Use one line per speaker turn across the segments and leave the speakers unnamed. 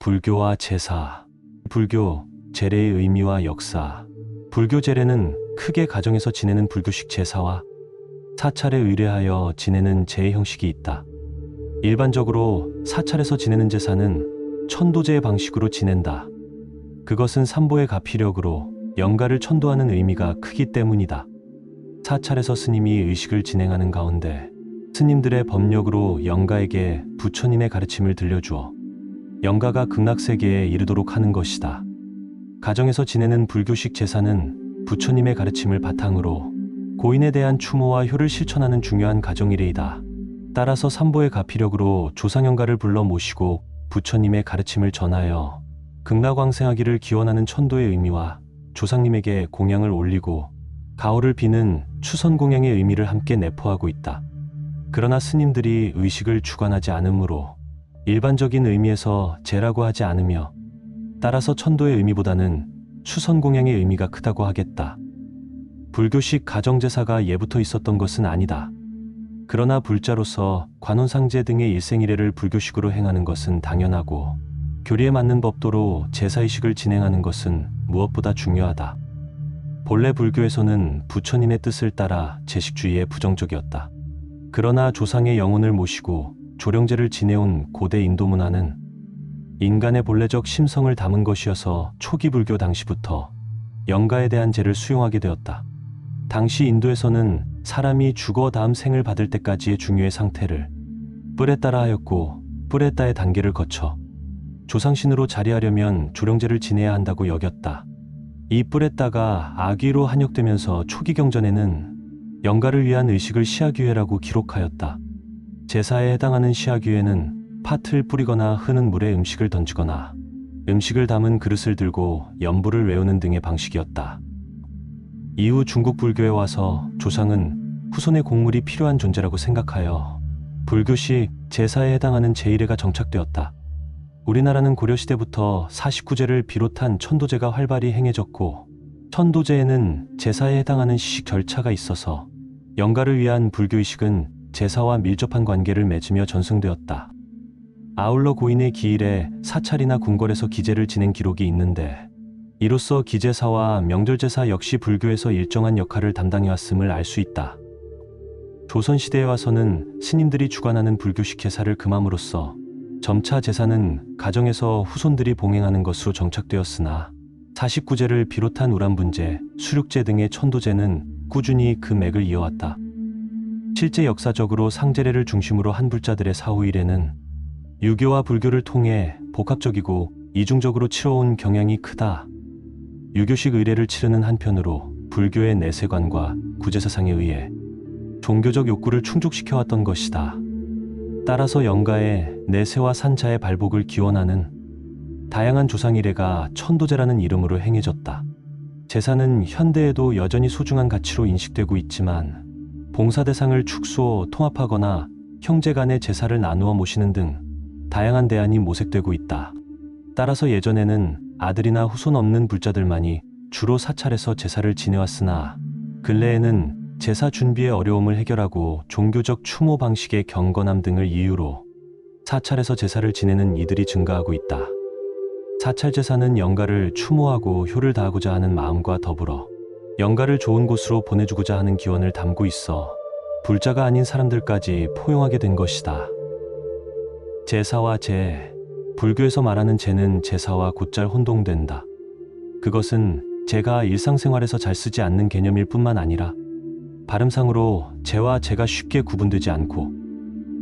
불교와 제사. 불교, 제례의 의미와 역사. 불교 제례는 크게 가정에서 지내는 불교식 제사와 사찰에 의뢰하여 지내는 제의 형식이 있다. 일반적으로 사찰에서 지내는 제사는 천도제의 방식으로 지낸다. 그것은 삼보의 가피력으로 영가를 천도하는 의미가 크기 때문이다. 사찰에서 스님이 의식을 진행하는 가운데 스님들의 법력으로 영가에게 부처님의 가르침을 들려주어 영가가 극락세계에 이르도록 하는 것이다. 가정에서 지내는 불교식 제사는 부처님의 가르침을 바탕으로 고인에 대한 추모와 효를 실천하는 중요한 가정일이다. 따라서 삼보의 가피력으로 조상영가를 불러 모시고 부처님의 가르침을 전하여 극락왕생하기를 기원하는 천도의 의미와 조상님에게 공양을 올리고 가호를 비는 추선공양의 의미를 함께 내포하고 있다. 그러나 스님들이 의식을 주관하지 않으므로 일반적인 의미에서 제라고 하지 않으며 따라서 천도의 의미보다는 추선공양의 의미가 크다고 하겠다. 불교식 가정제사가 예부터 있었던 것은 아니다. 그러나 불자로서 관혼상제 등의 일생일해를 불교식으로 행하는 것은 당연하고 교리에 맞는 법도로 제사의식을 진행하는 것은 무엇보다 중요하다. 본래 불교에서는 부처님의 뜻을 따라 제식주의에 부정적이었다. 그러나 조상의 영혼을 모시고 조령제를 지내온 고대 인도 문화는 인간의 본래적 심성을 담은 것이어서 초기 불교 당시부터 영가에 대한 제를 수용하게 되었다. 당시 인도에서는 사람이 죽어 다음 생을 받을 때까지의 중유의 상태를 뿌레따라 하였고 뿌레따의 단계를 거쳐 조상신으로 자리하려면 조령제를 지내야 한다고 여겼다. 이 뿌레따가 아귀로 한역되면서 초기 경전에는 영가를 위한 의식을 시아규회라고 기록하였다. 제사에 해당하는 시아규회는 팥을 뿌리거나 흐는 물에 음식을 던지거나 음식을 담은 그릇을 들고 연부를 외우는 등의 방식이었다. 이후 중국 불교에 와서 조상은 후손의 공물이 필요한 존재라고 생각하여 불교식 제사에 해당하는 제일회가 정착되었다. 우리나라는 고려시대부터 49제를 비롯한 천도제가 활발히 행해졌고 천도제에는 제사에 해당하는 시식 절차가 있어서 영가를 위한 불교의식은 제사와 밀접한 관계를 맺으며 전승되었다. 아울러 고인의 기일에 사찰이나 궁궐에서 기제를 지낸 기록이 있는데 이로써 기제사와 명절제사 역시 불교에서 일정한 역할을 담당해왔음을 알 수 있다. 조선시대에 와서는 스님들이 주관하는 불교식 제사를 금함으로써 점차 제사는 가정에서 후손들이 봉행하는 것으로 정착되었으나 49제를 비롯한 우람분제, 수륙제 등의 천도제는 꾸준히 그 맥을 이어왔다. 실제 역사적으로 상제례를 중심으로 한 불자들의 사후일에는 유교와 불교를 통해 복합적이고 이중적으로 치러온 경향이 크다. 유교식 의례를 치르는 한편으로 불교의 내세관과 구제사상에 의해 종교적 욕구를 충족시켜왔던 것이다. 따라서 영가의 내세와 산자의 발복을 기원하는 다양한 조상일례가 천도제라는 이름으로 행해졌다. 제사는 현대에도 여전히 소중한 가치로 인식되고 있지만 봉사 대상을 축소, 통합하거나 형제 간의 제사를 나누어 모시는 등 다양한 대안이 모색되고 있다. 따라서 예전에는 아들이나 후손 없는 불자들만이 주로 사찰에서 제사를 지내왔으나 근래에는 제사 준비의 어려움을 해결하고 종교적 추모 방식의 경건함 등을 이유로 사찰에서 제사를 지내는 이들이 증가하고 있다. 사찰 제사는 영가를 추모하고 효를 다하고자 하는 마음과 더불어 영가를 좋은 곳으로 보내주고자 하는 기원을 담고 있어 불자가 아닌 사람들까지 포용하게 된 것이다. 제사와 제, 불교에서 말하는 제는 제사와 곧잘 혼동된다. 그것은 제가 일상생활에서 잘 쓰지 않는 개념일 뿐만 아니라 발음상으로 제와 제가 쉽게 구분되지 않고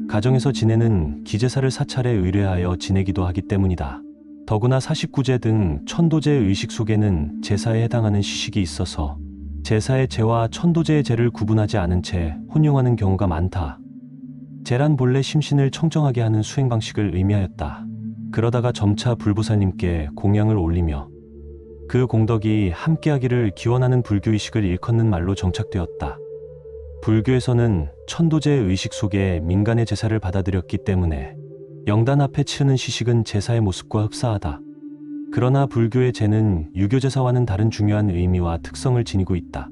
가정에서 지내는 기제사를 사찰에 의뢰하여 지내기도 하기 때문이다. 더구나 49제 등 천도제의 의식 속에는 제사에 해당하는 시식이 있어서 제사의 제와 천도제의 제를 구분하지 않은 채 혼용하는 경우가 많다. 제란 본래 심신을 청정하게 하는 수행 방식을 의미하였다. 그러다가 점차 불보살님께 공양을 올리며 그 공덕이 함께하기를 기원하는 불교의식을 일컫는 말로 정착되었다. 불교에서는 천도제의 의식 속에 민간의 제사를 받아들였기 때문에 영단 앞에 치르는 시식은 제사의 모습과 흡사하다. 그러나 불교의 제는 유교제사와는 다른 중요한 의미와 특성을 지니고 있다.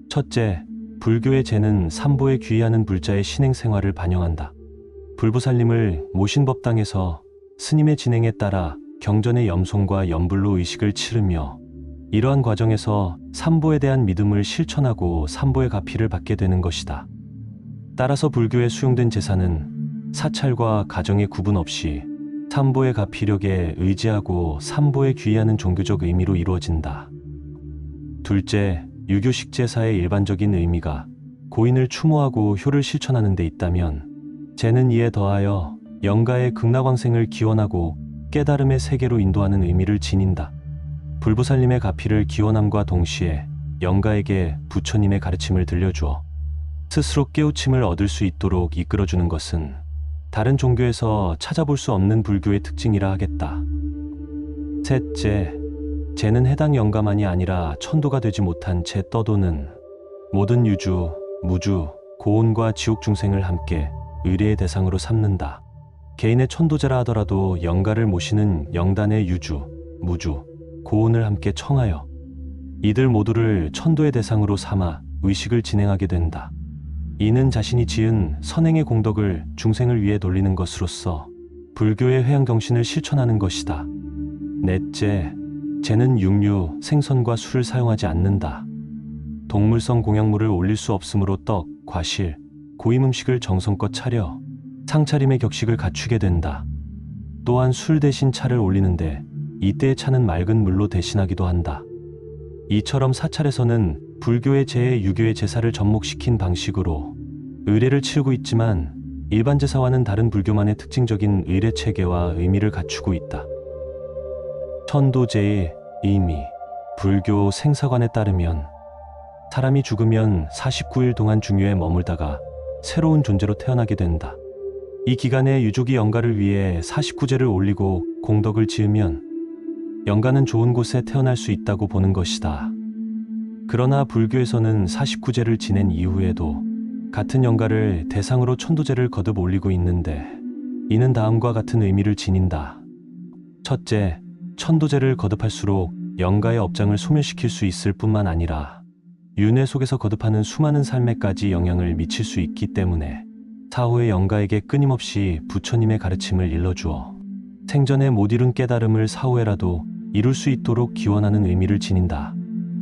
첫째, 불교의 제는 삼보에 귀의하는 불자의 신행생활을 반영한다. 불보살님을 모신 법당에서 스님의 진행에 따라 경전의 염송과 염불로 의식을 치르며 이러한 과정에서 삼보에 대한 믿음을 실천하고 삼보의 가피를 받게 되는 것이다. 따라서 불교에 수용된 제사는 사찰과 가정의 구분 없이 삼보의 가피력에 의지하고 삼보에 귀의하는 종교적 의미로 이루어진다. 둘째, 유교식 제사의 일반적인 의미가 고인을 추모하고 효를 실천하는 데 있다면 제는 이에 더하여 영가의 극락왕생을 기원하고 깨달음의 세계로 인도하는 의미를 지닌다. 불보살님의 가피를 기원함과 동시에 영가에게 부처님의 가르침을 들려주어 스스로 깨우침을 얻을 수 있도록 이끌어주는 것은 다른 종교에서 찾아볼 수 없는 불교의 특징이라 하겠다. 셋째, 제는 해당 영가만이 아니라 천도가 되지 못한 제 떠도는 모든 유주, 무주, 고온과 지옥 중생을 함께 의례의 대상으로 삼는다. 개인의 천도제라 하더라도 영가를 모시는 영단의 유주, 무주, 고온을 함께 청하여 이들 모두를 천도의 대상으로 삼아 의식을 진행하게 된다. 이는 자신이 지은 선행의 공덕을 중생을 위해 돌리는 것으로서 불교의 회양정신을 실천하는 것이다. 넷째, 제는 육류, 생선과 술을 사용하지 않는다. 동물성 공약물을 올릴 수 없으므로 떡, 과실, 고임 음식을 정성껏 차려 상차림의 격식을 갖추게 된다. 또한 술 대신 차를 올리는데 이때의 차는 맑은 물로 대신하기도 한다. 이처럼 사찰에서는 불교의 제에 유교의 제사를 접목시킨 방식으로 의례를 치르고 있지만 일반 제사와는 다른 불교만의 특징적인 의례 체계와 의미를 갖추고 있다. 천도제의 의미, 불교 생사관에 따르면 사람이 죽으면 49일 동안 중유에 머물다가 새로운 존재로 태어나게 된다. 이 기간에 유족이 영가를 위해 49제를 올리고 공덕을 지으면 영가는 좋은 곳에 태어날 수 있다고 보는 것이다. 그러나 불교에서는 49제를 지낸 이후에도 같은 영가를 대상으로 천도제를 거듭 올리고 있는데 이는 다음과 같은 의미를 지닌다. 첫째, 천도제를 거듭할수록 영가의 업장을 소멸시킬 수 있을 뿐만 아니라 윤회 속에서 거듭하는 수많은 삶에까지 영향을 미칠 수 있기 때문에 사후의 영가에게 끊임없이 부처님의 가르침을 일러주어 생전에 못 이룬 깨달음을 사후에라도 이룰 수 있도록 기원하는 의미를 지닌다.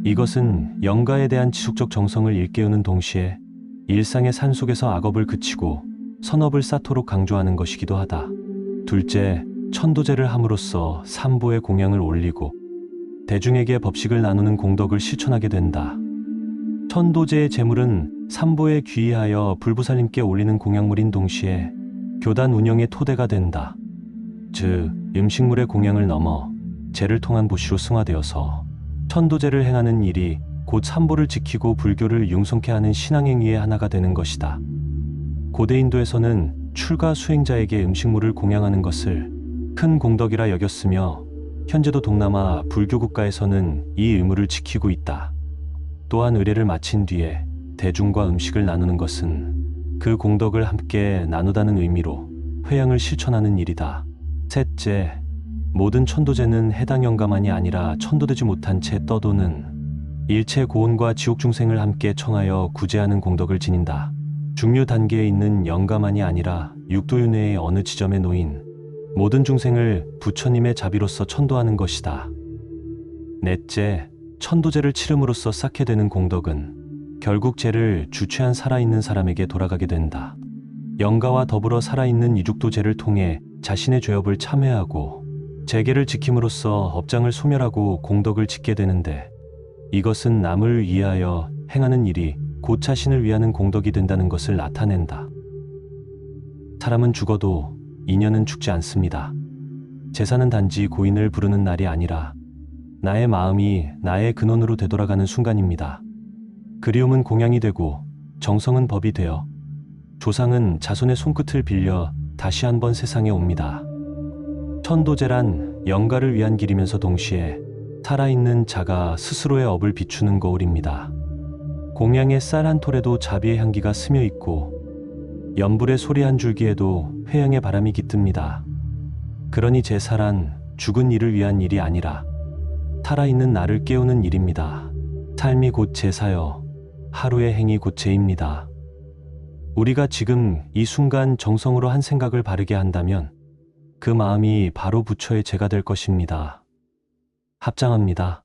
이것은 영가에 대한 지속적 정성을 일깨우는 동시에 일상의 산 속에서 악업을 그치고 선업을 쌓도록 강조하는 것이기도 하다. 둘째, 천도제를 함으로써 삼보의 공양을 올리고 대중에게 법식을 나누는 공덕을 실천하게 된다. 천도제의 제물은 삼보에 귀의하여 불보살님께 올리는 공양물인 동시에 교단 운영의 토대가 된다. 즉, 음식물의 공양을 넘어 제를 통한 보시로 승화되어서 천도제를 행하는 일이 곧 삼보를 지키고 불교를 융성케 하는 신앙행위의 하나가 되는 것이다. 고대 인도에서는 출가 수행자에게 음식물을 공양하는 것을 큰 공덕이라 여겼으며 현재도 동남아 불교 국가에서는 이 의무를 지키고 있다. 또한 의례를 마친 뒤에 대중과 음식을 나누는 것은 그 공덕을 함께 나누다는 의미로 회양을 실천하는 일이다. 셋째, 모든 천도제는 해당 영가만이 아니라 천도되지 못한 채 떠도는 일체 고온과 지옥 중생을 함께 청하여 구제하는 공덕을 지닌다. 중류 단계에 있는 영가만이 아니라 육도윤회의 어느 지점에 놓인 모든 중생을 부처님의 자비로서 천도하는 것이다. 넷째, 천도제를 치름으로써 쌓게 되는 공덕은 결국 제를 주최한 살아있는 사람에게 돌아가게 된다. 영가와 더불어 살아있는 이죽도제를 통해 자신의 죄업을 참회하고 제계를 지킴으로써 업장을 소멸하고 공덕을 짓게 되는데 이것은 남을 위하여 행하는 일이 곧 자신을 위하는 공덕이 된다는 것을 나타낸다. 사람은 죽어도 인연은 죽지 않습니다. 제사는 단지 고인을 부르는 날이 아니라 나의 마음이 나의 근원으로 되돌아가는 순간입니다. 그리움은 공양이 되고 정성은 법이 되어 조상은 자손의 손끝을 빌려 다시 한번 세상에 옵니다. 천도제란 영가를 위한 길이면서 동시에 살아있는 자가 스스로의 업을 비추는 거울입니다. 공양의 쌀 한 톨에도 자비의 향기가 스며 있고 연불의 소리 한 줄기에도 회양의 바람이 깃듭니다. 그러니 제사란 죽은 이를 위한 일이 아니라 살아있는 나를 깨우는 일입니다. 삶이 곧 제사여 하루의 행이 곧 제입니다. 우리가 지금 이 순간 정성으로 한 생각을 바르게 한다면 그 마음이 바로 부처의 제가 될 것입니다. 합장합니다.